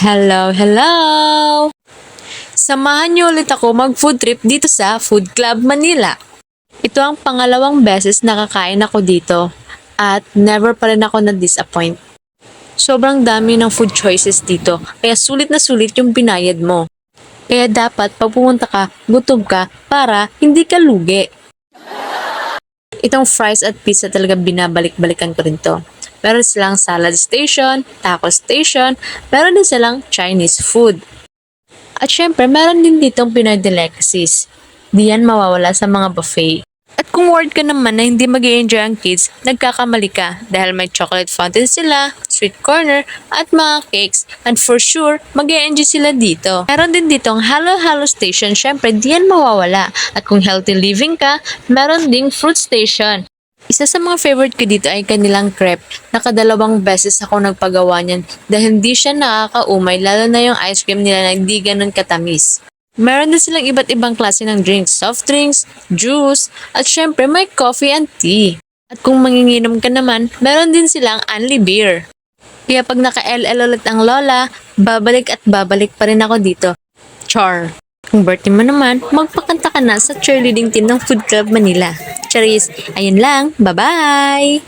Hello, hello! Samahan niyo ulit ako mag-food trip dito sa Food Club Manila. Ito ang pangalawang beses nakakain ako dito at never pa rin ako na-disappoint. Sobrang dami ng food choices dito kaya sulit na sulit yung binayad mo. Kaya dapat pag pumunta ka, gutom ka para hindi ka lugi. Itong fries at pizza talaga binabalik-balikan ko rin to. Meron silang salad station, taco station, meron din silang Chinese food. At syempre, meron din ditong Pinoy delicacies. Di yan mawawala sa mga buffet. At kung worried ka naman na hindi mag-enjoy ang kids, nagkakamali ka dahil may chocolate fountain sila, sweet corner, at mga cakes. And for sure, mag-enjoy sila dito. Meron din ditong halo-halo station, syempre di yan mawawala. At kung healthy living ka, meron ding fruit station. Isa sa mga favorite ko dito ay kanilang crepe. Nakadalawang beses ako nagpagawa niyan dahil hindi siya nakakaumay lalo na yung ice cream nila na hindi ganun katamis. Meron din silang iba't ibang klase ng drinks, soft drinks, juice, at syempre may coffee and tea. At kung manginginom ka naman, meron din silang unli beer. Kaya pag naka-LL ulit ang lola, babalik at babalik pa rin ako dito. Char! Kung birthday mo naman, magpakanta ka na sa cheerleading team ng Food Club Manila. Charis, ayun lang, bye-bye!